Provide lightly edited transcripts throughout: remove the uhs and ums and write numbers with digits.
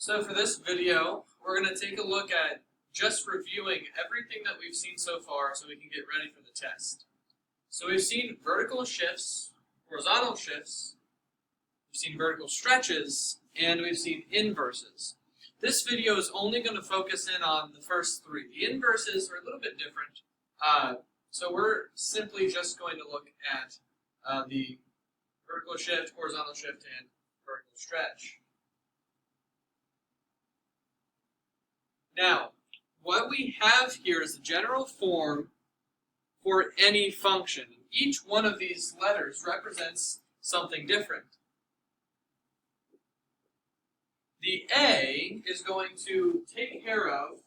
So for this video, we're going to take a look at just reviewing everything that we've seen so far so we can get ready for the test. So we've seen vertical shifts, horizontal shifts, we've seen vertical stretches, and we've seen inverses. This video is only going to focus in on the first three. The inverses are a little bit different, so we're simply just going to look at the vertical shift, horizontal shift, and vertical stretch. Now, what we have here is the general form for any function. Each one of these letters represents something different. The A is going to take care of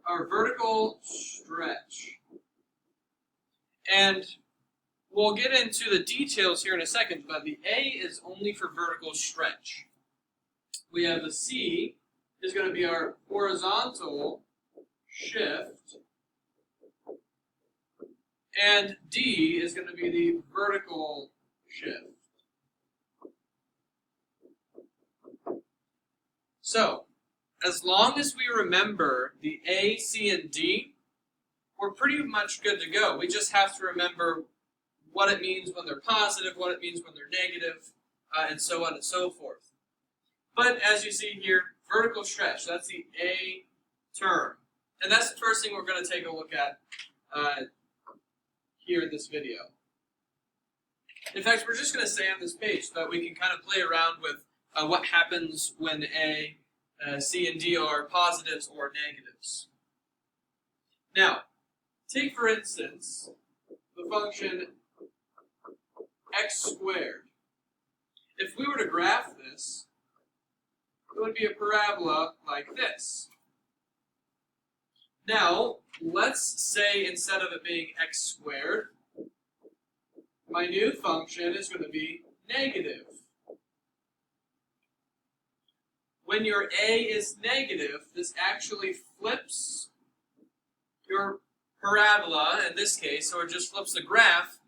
our vertical stretch. And we'll get into the details here in a second, but the A is only for vertical stretch. We have the C is going to be our horizontal shift, and D is going to be the vertical shift. So, as long as we remember the A, C, and D, we're pretty much good to go. We just have to remember what it means when they're positive, what it means when they're negative, and so on and so forth. But as you see here, vertical stretch, that's the A term. And that's the first thing we're going to take a look at here in this video. In fact, we're just going to stay on this page so that we can kind of play around with what happens when A, C, and D are positives or negatives. Now, take for instance the function x squared. If we were to graph this, it would be a parabola like this. Now, let's say instead of it being x squared, my new function is going to be negative. When your A is negative, this actually flips your parabola, in this case, or it just flips the graph,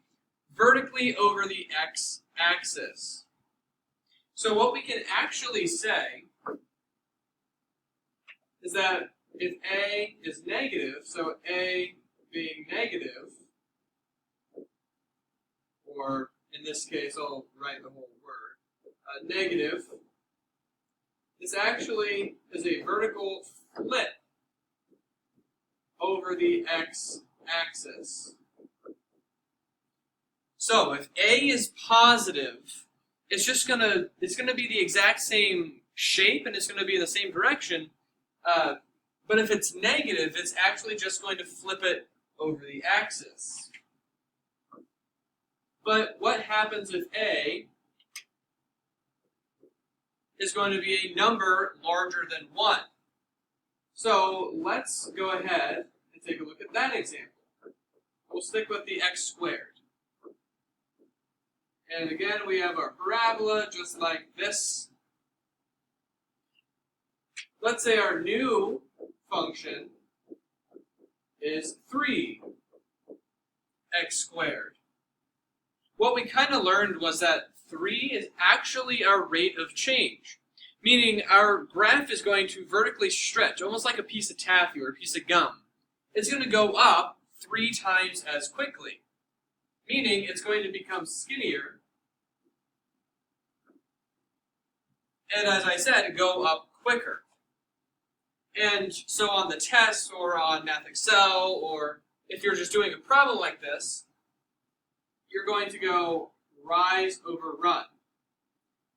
vertically over the x-axis. So what we can actually say is that if A is negative, so A being negative, or in this case, I'll write the whole word, negative, this actually is a vertical flip over the x-axis. So if A is positive, it's going to be the exact same shape and it's going to be in the same direction. But if it's negative, it's actually just going to flip it over the axis. But what happens if A is going to be a number larger than 1? So let's go ahead and take a look at that example. We'll stick with the x squared. And again, we have our parabola just like this. Let's say our new function is 3x squared. What we kind of learned was that 3 is actually our rate of change, meaning our graph is going to vertically stretch, almost like a piece of taffy or a piece of gum. It's going to go up 3 times as quickly, meaning it's going to become skinnier, and as I said, go up quicker. And so on the test or on Math Excel, or if you're just doing a problem like this, you're going to go rise over run.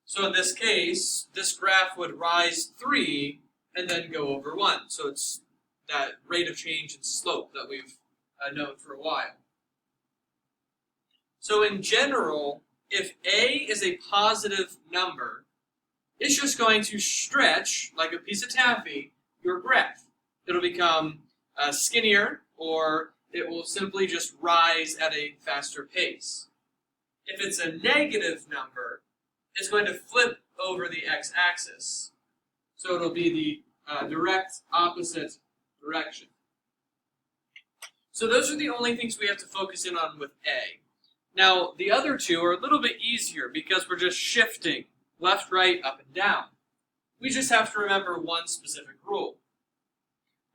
So in this case, this graph would rise 3 and then go over 1. So it's that rate of change and slope that we've known for a while. So in general, if A is a positive number, it's just going to stretch like a piece of taffy your graph. It'll become skinnier, or it will simply just rise at a faster pace. If it's a negative number, it's going to flip over the x-axis. So it'll be the direct opposite direction. So those are the only things we have to focus in on with A. Now, the other two are a little bit easier because we're just shifting left, right, up, and down. We just have to remember one specific rule.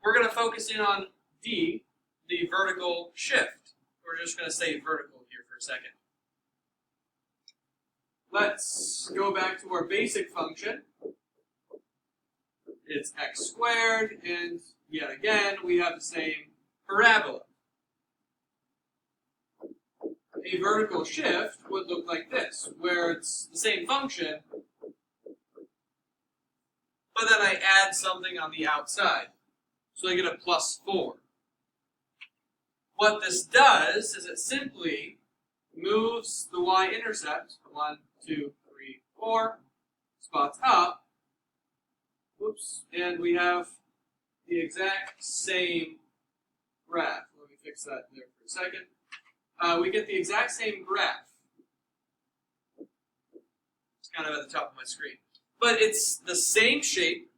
We're going to focus in on D, the vertical shift. We're just going to say vertical here for a second. Let's go back to our basic function. It's x squared, and yet again, we have the same parabola. A vertical shift would look like this, where it's the same function, but then I add something on the outside. So I get a +4. What this does is it simply moves the y-intercept 1, 2, 3, 4 spots up. Whoops, and we have the exact same graph. Let me fix that there for a second. We get the exact same graph. It's kind of at the top of my screen. But it's the same shape.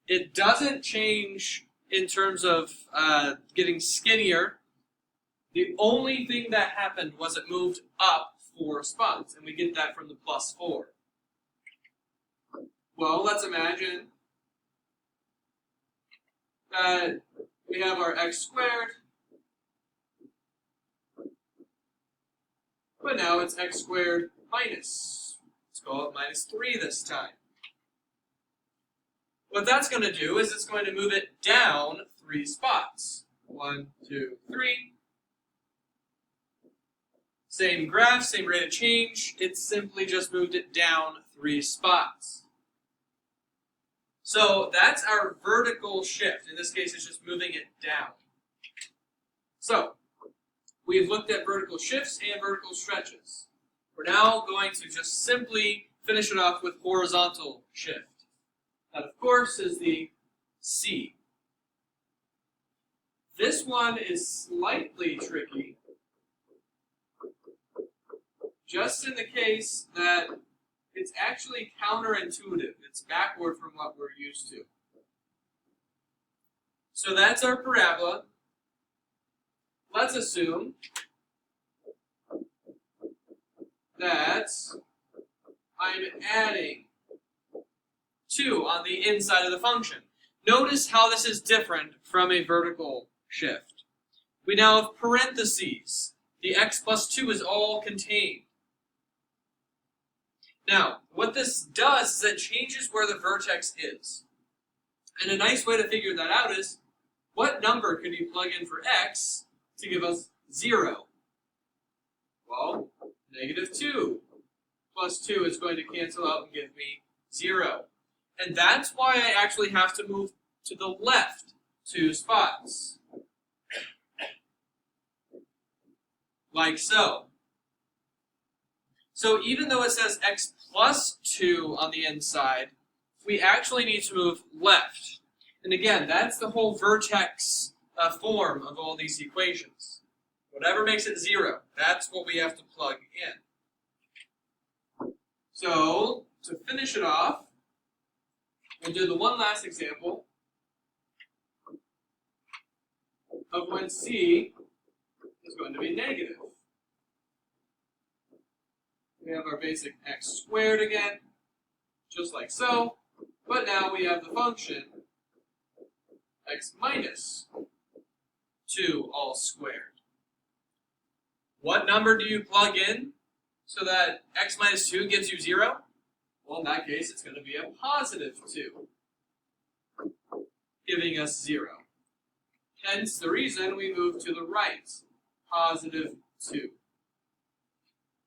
It doesn't change in terms of getting skinnier. The only thing that happened was it moved up 4 spots, and we get that from the +4. Well, let's imagine that we have our x squared, but now it's x squared minus, let's call it -3 this time. What that's going to do is it's going to move it down 3 spots. 1, 2, 3. Same graph, same rate of change. It simply just moved it down 3 spots. So that's our vertical shift. In this case, it's just moving it down. So we've looked at vertical shifts and vertical stretches. We're now going to just simply finish it off with horizontal shift. That, of course, is the C. This one is slightly tricky, just in the case that it's actually counterintuitive. It's backward from what we're used to. So that's our parabola. Let's assume that I'm adding 2 on the inside of the function. Notice how this is different from a vertical shift. We now have parentheses. The x plus 2 is all contained. Now, what this does is it changes where the vertex is. And a nice way to figure that out is, what number can you plug in for x to give us 0? Well, -2 plus 2 is going to cancel out and give me 0. And that's why I actually have to move to the left 2 spots. Like so. So even though it says x plus 2 on the inside, we actually need to move left. And again, that's the whole vertex form of all these equations. Whatever makes it 0, that's what we have to plug in. So, to finish it off, we'll do the one last example of when C is going to be negative. We have our basic x squared again, just like so, but now we have the function x minus 2 all squared. What number do you plug in so that x minus 2 gives you 0? Well, in that case, it's going to be a +2, giving us 0. Hence the reason we move to the right, +2.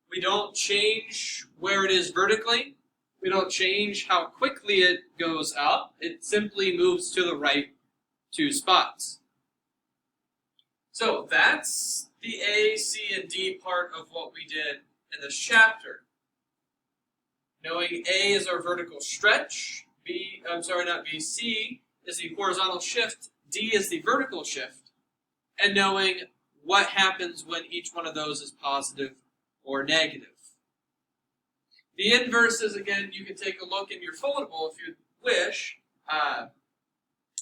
We don't change where it is vertically. We don't change how quickly it goes up. It simply moves to the right 2 spots. So that's the A, C, and D part of what we did in this chapter. Knowing A is our vertical stretch, C is the horizontal shift, D is the vertical shift, and knowing what happens when each one of those is positive or negative. The inverses, again, you can take a look in your foldable if you wish,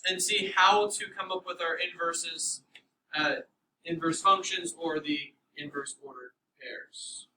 and see how to come up with our inverses, inverse functions, or the inverse ordered pairs.